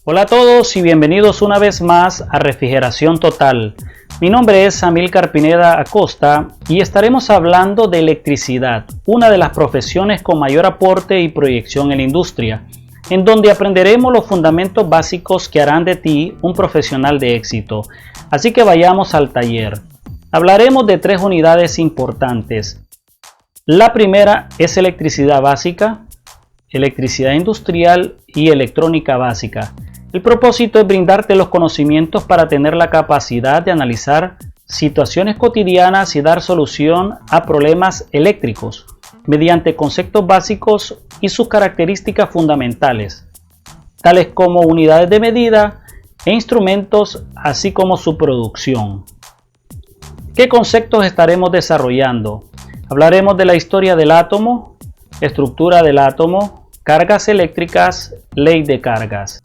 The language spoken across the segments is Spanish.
Hola a todos y bienvenidos una vez más a Refrigeración Total. Mi nombre es Amílcar Pineda Acosta y estaremos hablando de electricidad, una de las profesiones con mayor aporte y proyección en la industria, en donde aprenderemos los fundamentos básicos que harán de ti un profesional de éxito. Así que vayamos al taller. Hablaremos de 3 unidades importantes. La primera es electricidad básica, electricidad industrial y electrónica básica. El propósito es brindarte los conocimientos para tener la capacidad de analizar situaciones cotidianas y dar solución a problemas eléctricos mediante conceptos básicos y sus características fundamentales, tales como unidades de medida e instrumentos, así como su producción. ¿Qué conceptos estaremos desarrollando? Hablaremos de la historia del átomo, estructura del átomo, cargas eléctricas, ley de cargas.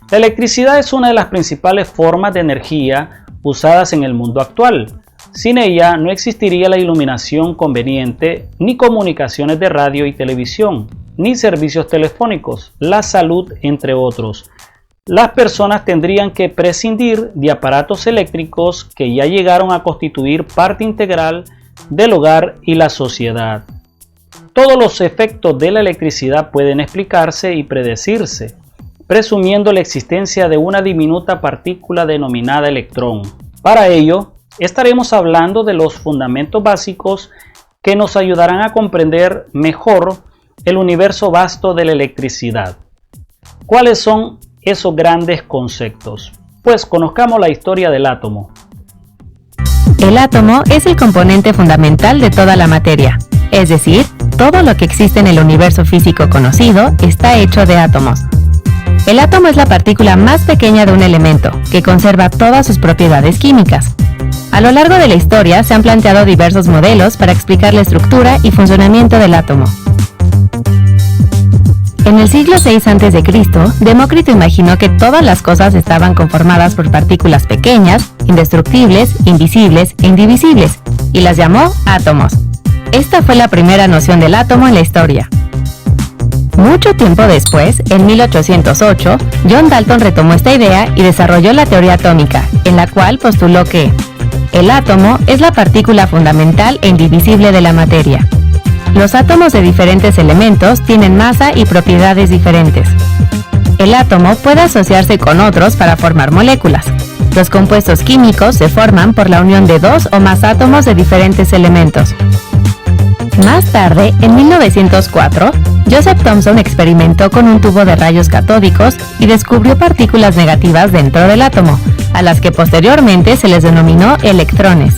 La electricidad es una de las principales formas de energía usadas en el mundo actual. Sin ella no existiría la iluminación conveniente, ni comunicaciones de radio y televisión, ni servicios telefónicos, la salud, entre otros. Las personas tendrían que prescindir de aparatos eléctricos que ya llegaron a constituir parte integral del hogar y la sociedad. Todos los efectos de la electricidad pueden explicarse y predecirse, presumiendo la existencia de una diminuta partícula denominada electrón. Para ello, estaremos hablando de los fundamentos básicos que nos ayudarán a comprender mejor el universo vasto de la electricidad. ¿Cuáles son esos grandes conceptos? Pues conozcamos la historia del átomo. El átomo es el componente fundamental de toda la materia, es decir, todo lo que existe en el universo físico conocido está hecho de átomos. El átomo es la partícula más pequeña de un elemento, que conserva todas sus propiedades químicas. A lo largo de la historia se han planteado diversos modelos para explicar la estructura y funcionamiento del átomo. En el siglo VI a.C., Demócrito imaginó que todas las cosas estaban conformadas por partículas pequeñas, indestructibles, invisibles e indivisibles, y las llamó átomos. Esta fue la primera noción del átomo en la historia. Mucho tiempo después, en 1808, John Dalton retomó esta idea y desarrolló la teoría atómica, en la cual postuló que el átomo es la partícula fundamental e indivisible de la materia. Los átomos de diferentes elementos tienen masa y propiedades diferentes. El átomo puede asociarse con otros para formar moléculas. Los compuestos químicos se forman por la unión de 2 o más átomos de diferentes elementos. Más tarde, en 1904, Joseph Thomson experimentó con un tubo de rayos catódicos y descubrió partículas negativas dentro del átomo, a las que posteriormente se les denominó electrones.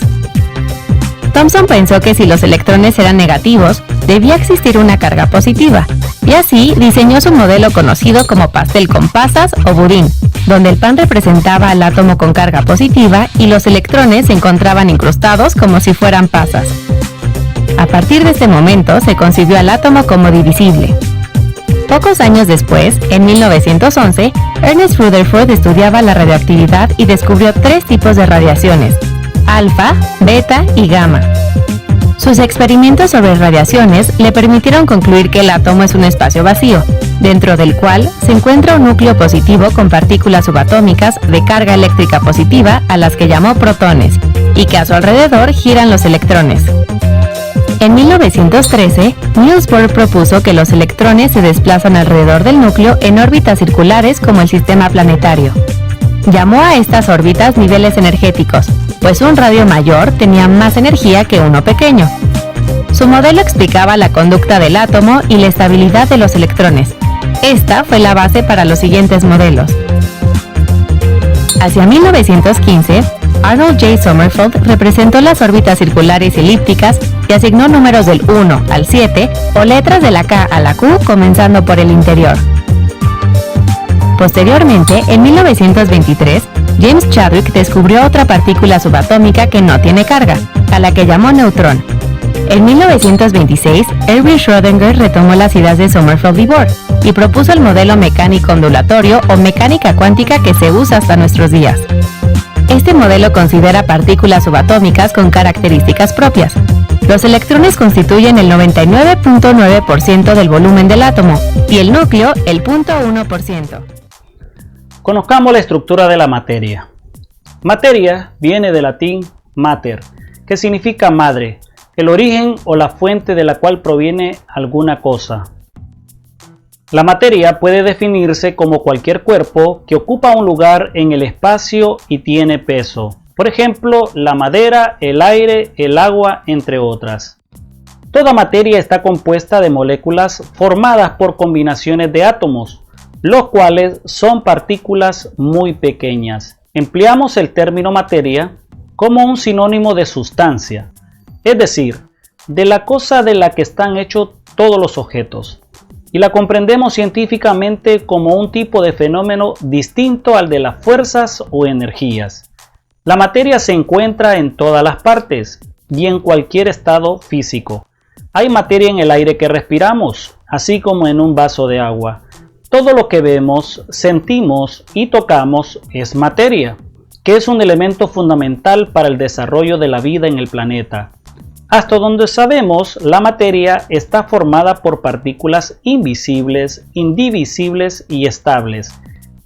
Thomson pensó que si los electrones eran negativos, debía existir una carga positiva, y así diseñó su modelo conocido como pastel con pasas o budín, donde el pan representaba al átomo con carga positiva y los electrones se encontraban incrustados como si fueran pasas. A partir de este momento se concibió al átomo como divisible. Pocos años después, en 1911, Ernest Rutherford estudiaba la radioactividad y descubrió 3 tipos de radiaciones: alfa, beta y gamma. Sus experimentos sobre radiaciones le permitieron concluir que el átomo es un espacio vacío, dentro del cual se encuentra un núcleo positivo con partículas subatómicas de carga eléctrica positiva a las que llamó protones, y que a su alrededor giran los electrones. En 1913, Niels Bohr propuso que los electrones se desplazan alrededor del núcleo en órbitas circulares como el sistema planetario. Llamó a estas órbitas niveles energéticos, pues un radio mayor tenía más energía que uno pequeño. Su modelo explicaba la conducta del átomo y la estabilidad de los electrones. Esta fue la base para los siguientes modelos. Hacia 1915, Arnold J. Sommerfeld representó las órbitas circulares y elípticas y asignó números del 1 al 7 o letras de la K a la Q comenzando por el interior. Posteriormente, en 1923, James Chadwick descubrió otra partícula subatómica que no tiene carga, a la que llamó neutrón. En 1926, Erwin Schrödinger retomó las ideas de Sommerfeld y Bohr y propuso el modelo mecánico ondulatorio o mecánica cuántica que se usa hasta nuestros días. Este modelo considera partículas subatómicas con características propias. Los electrones constituyen el 99.9% del volumen del átomo y el núcleo el 0.1%. Conozcamos la estructura de la materia. Materia viene del latín mater, que significa madre, el origen o la fuente de la cual proviene alguna cosa. La materia puede definirse como cualquier cuerpo que ocupa un lugar en el espacio y tiene peso. Por ejemplo, la madera, el aire, el agua, entre otras. Toda materia está compuesta de moléculas formadas por combinaciones de átomos, los cuales son partículas muy pequeñas. Empleamos el término materia como un sinónimo de sustancia, es decir, de la cosa de la que están hechos todos los objetos, y la comprendemos científicamente como un tipo de fenómeno distinto al de las fuerzas o energías. La materia se encuentra en todas las partes y en cualquier estado físico. Hay materia en el aire que respiramos, así como en un vaso de agua. Todo lo que vemos, sentimos y tocamos es materia, que es un elemento fundamental para el desarrollo de la vida en el planeta. Hasta donde sabemos, la materia está formada por partículas invisibles, indivisibles y estables,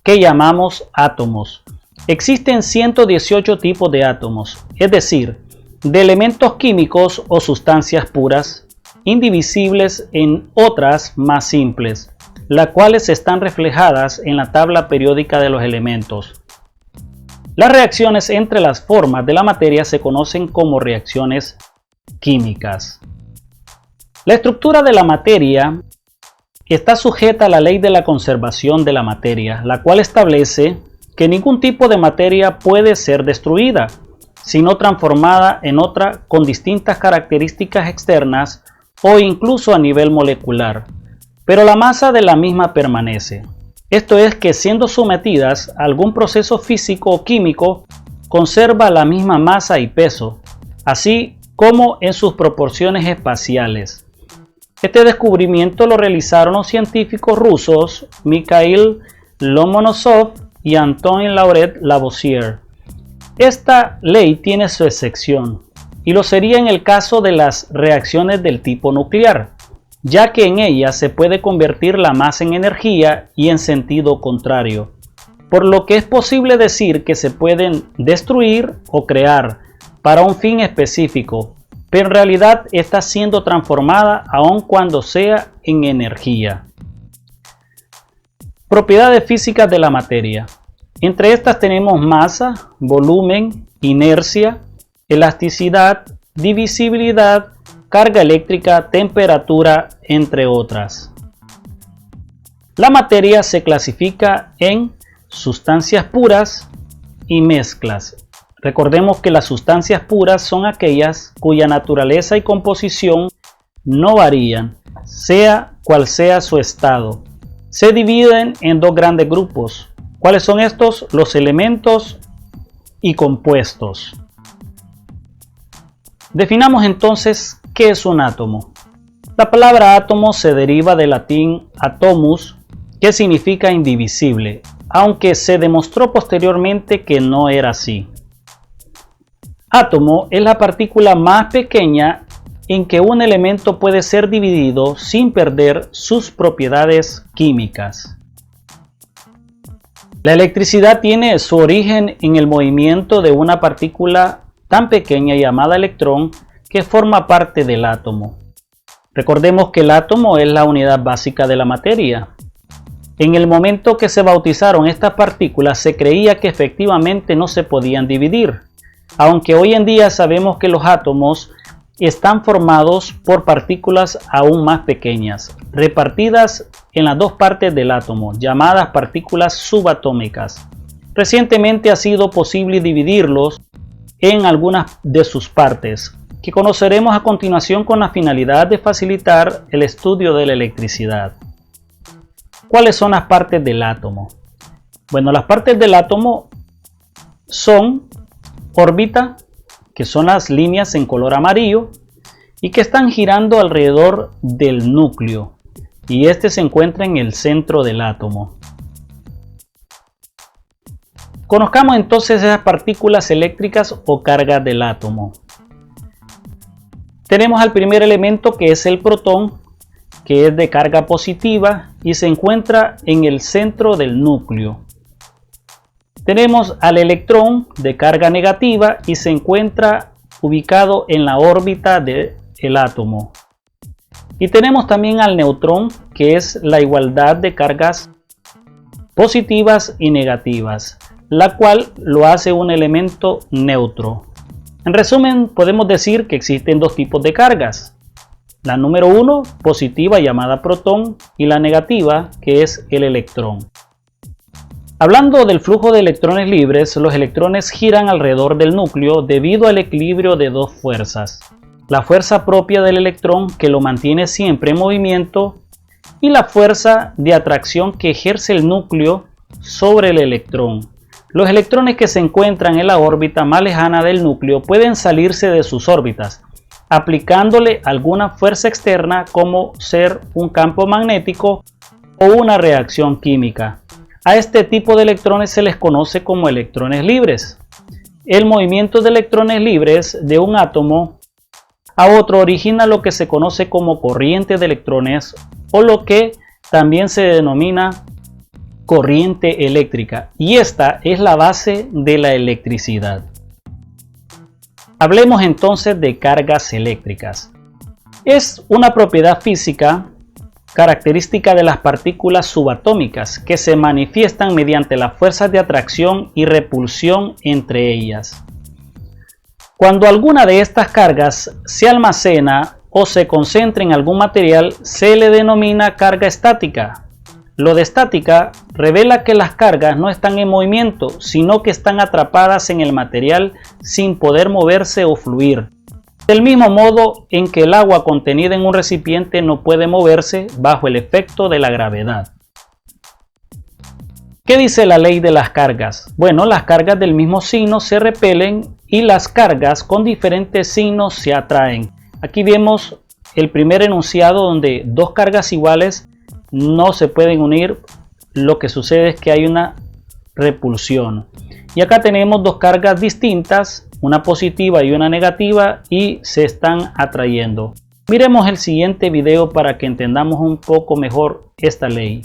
que llamamos átomos. Existen 118 tipos de átomos, es decir, de elementos químicos o sustancias puras, indivisibles en otras más simples, las cuales están reflejadas en la tabla periódica de los elementos. Las reacciones entre las formas de la materia se conocen como reacciones químicas. La estructura de la materia está sujeta a la ley de la conservación de la materia, la cual establece que ningún tipo de materia puede ser destruida, sino transformada en otra con distintas características externas o incluso a nivel molecular. Pero la masa de la misma permanece. Esto es que siendo sometidas a algún proceso físico o químico, conserva la misma masa y peso, así como en sus proporciones espaciales. Este descubrimiento lo realizaron los científicos rusos Mikhail Lomonosov y Antoine Laurent Lavoisier. Esta ley tiene su excepción, y lo sería en el caso de las reacciones del tipo nuclear, ya que en ella se puede convertir la masa en energía y en sentido contrario, por lo que es posible decir que se pueden destruir o crear para un fin específico, pero en realidad está siendo transformada aun cuando sea en energía. Propiedades físicas de la materia. Entre estas tenemos masa, volumen, inercia, elasticidad, divisibilidad, carga eléctrica, temperatura, entre otras. La materia se clasifica en sustancias puras y mezclas. Recordemos que las sustancias puras son aquellas cuya naturaleza y composición no varían, sea cual sea su estado. Se dividen en dos grandes grupos. ¿Cuáles son estos? Los elementos y compuestos. Definamos entonces qué es un átomo. La palabra átomo se deriva del latín atomus, que significa indivisible, aunque se demostró posteriormente que no era así. Átomo es la partícula más pequeña en que un elemento puede ser dividido sin perder sus propiedades químicas. La electricidad tiene su origen en el movimiento de una partícula tan pequeña llamada electrón que forma parte del átomo. Recordemos que el átomo es la unidad básica de la materia. En el momento que se bautizaron estas partículas se creía que efectivamente no se podían dividir, aunque hoy en día sabemos que los átomos están formados por partículas aún más pequeñas, repartidas en las dos partes del átomo, llamadas partículas subatómicas. Recientemente ha sido posible dividirlos en algunas de sus partes, que conoceremos a continuación con la finalidad de facilitar el estudio de la electricidad. ¿Cuáles son las partes del átomo? Bueno, las partes del átomo son órbita, que son las líneas en color amarillo y que están girando alrededor del núcleo, y este se encuentra en el centro del átomo. Conozcamos entonces esas partículas eléctricas o cargas del átomo. Tenemos al primer elemento, que es el protón, que es de carga positiva y se encuentra en el centro del núcleo. Tenemos al electrón de carga negativa y se encuentra ubicado en la órbita del átomo. Y tenemos también al neutrón, que es la igualdad de cargas positivas y negativas, la cual lo hace un elemento neutro. En resumen, podemos decir que existen dos tipos de cargas. La número 1, positiva, llamada protón, y la negativa, que es el electrón. Hablando del flujo de electrones libres, los electrones giran alrededor del núcleo debido al equilibrio de dos fuerzas. La fuerza propia del electrón, que lo mantiene siempre en movimiento, y la fuerza de atracción que ejerce el núcleo sobre el electrón. Los electrones que se encuentran en la órbita más lejana del núcleo pueden salirse de sus órbitas, aplicándole alguna fuerza externa como ser un campo magnético o una reacción química. A este tipo de electrones se les conoce como electrones libres. El movimiento de electrones libres de un átomo a otro origina lo que se conoce como corriente de electrones o lo que también se denomina corriente eléctrica, y esta es la base de la electricidad. Hablemos entonces de cargas eléctricas. Es una propiedad física característica de las partículas subatómicas que se manifiestan mediante las fuerzas de atracción y repulsión entre ellas. Cuando alguna de estas cargas se almacena o se concentra en algún material, se le denomina carga estática. Lo de estática revela que las cargas no están en movimiento, sino que están atrapadas en el material sin poder moverse o fluir. Del mismo modo en que el agua contenida en un recipiente no puede moverse bajo el efecto de la gravedad. ¿Qué dice la ley de las cargas? Bueno, las cargas del mismo signo se repelen y las cargas con diferentes signos se atraen. Aquí vemos el primer enunciado donde dos cargas iguales no se pueden unir. Lo que sucede es que hay una repulsión. Y acá tenemos dos cargas distintas, una positiva y una negativa, y se están atrayendo. Miremos el siguiente video para que entendamos un poco mejor esta ley.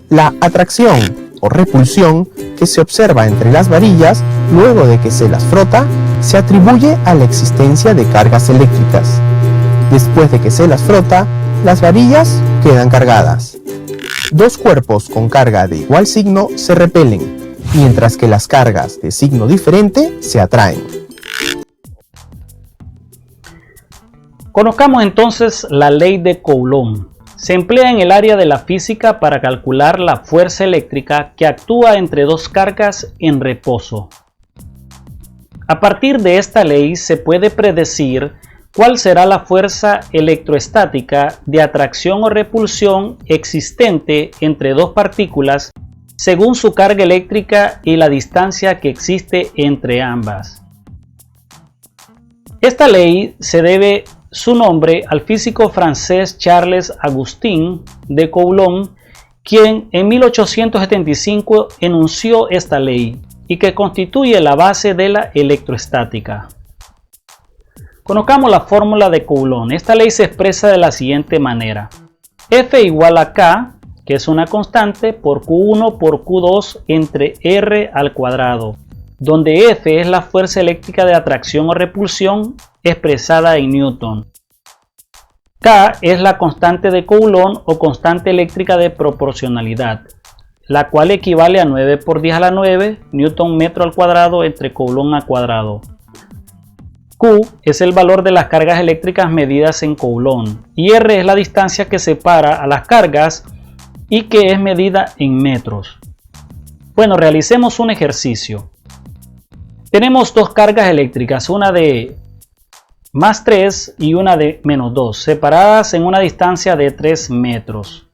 La atracción o repulsión que se observa entre las varillas luego de que se las frota se atribuye a la existencia de cargas eléctricas. Después de que se las frota, las varillas quedan cargadas. Dos cuerpos con carga de igual signo se repelen, mientras que las cargas de signo diferente se atraen. Conozcamos entonces la ley de Coulomb. Se emplea en el área de la física para calcular la fuerza eléctrica que actúa entre dos cargas en reposo. A partir de esta ley se puede predecir cuál será la fuerza electroestática de atracción o repulsión existente entre dos partículas según su carga eléctrica y la distancia que existe entre ambas. Esta ley se debe su nombre al físico francés Charles Augustin de Coulomb, quien en 1875 enunció esta ley y que constituye la base de la electroestática. Conozcamos la fórmula de Coulomb. Esta ley se expresa de la siguiente manera: F igual a K, que es una constante, por Q1 por Q2 entre R al cuadrado, donde F es la fuerza eléctrica de atracción o repulsión expresada en Newton. K es la constante de Coulomb o constante eléctrica de proporcionalidad, la cual equivale a 9 por 10 a la 9 Newton metro al cuadrado entre Coulomb al cuadrado. Q es el valor de las cargas eléctricas medidas en Coulomb y R es la distancia que separa a las cargas y que es medida en metros. Bueno, realicemos un ejercicio. Tenemos dos cargas eléctricas, una de más 3 y una de menos 2, separadas en una distancia de 3 metros.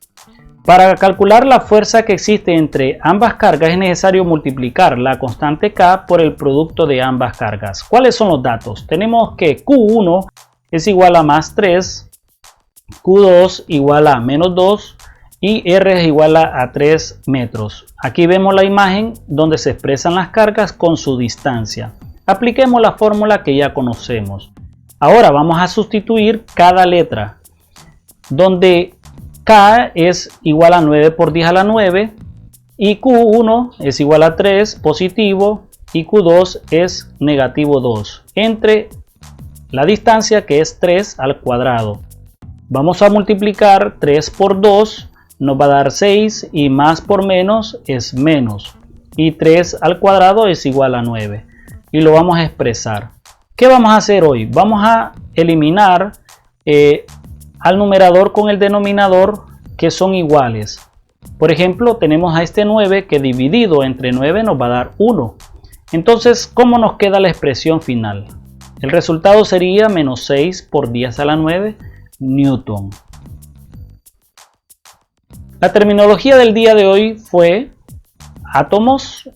Para calcular la fuerza que existe entre ambas cargas es necesario multiplicar la constante K por el producto de ambas cargas. ¿Cuáles son los datos? Tenemos que Q1 es igual a más 3, Q2 igual a menos 2 y R es igual a 3 metros. Aquí vemos la imagen donde se expresan las cargas con su distancia. Apliquemos la fórmula que ya conocemos. Ahora vamos a sustituir cada letra, donde K es igual a 9 por 10 a la 9 y Q1 es igual a 3 positivo y Q2 es negativo 2 entre la distancia, que es 3 al cuadrado. Vamos a multiplicar 3 por 2, nos va a dar 6 y más por menos es menos. Y 3 al cuadrado es igual a 9. Y lo vamos a expresar. ¿Qué vamos a hacer hoy? Vamos a eliminar al numerador con el denominador que son iguales. Por ejemplo, tenemos a este 9 que dividido entre 9 nos va a dar 1. Entonces, ¿cómo nos queda la expresión final? El resultado sería menos 6 por 10 a la 9 Newton. La terminología del día de hoy fue átomos,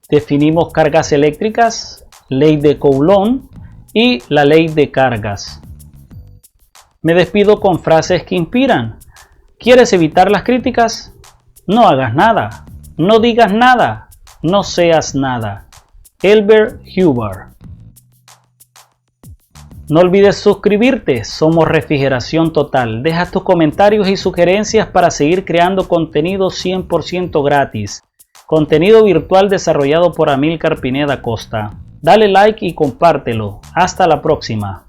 definimos cargas eléctricas, ley de Coulomb y la ley de cargas. Me despido con frases que inspiran. ¿Quieres evitar las críticas? No hagas nada, no digas nada, no seas nada. Elbert Hubbard. No olvides suscribirte, somos Refrigeración Total. Deja tus comentarios y sugerencias para seguir creando contenido 100% gratis. Contenido virtual desarrollado por Amílcar Pineda Acosta. Dale like y compártelo. Hasta la próxima.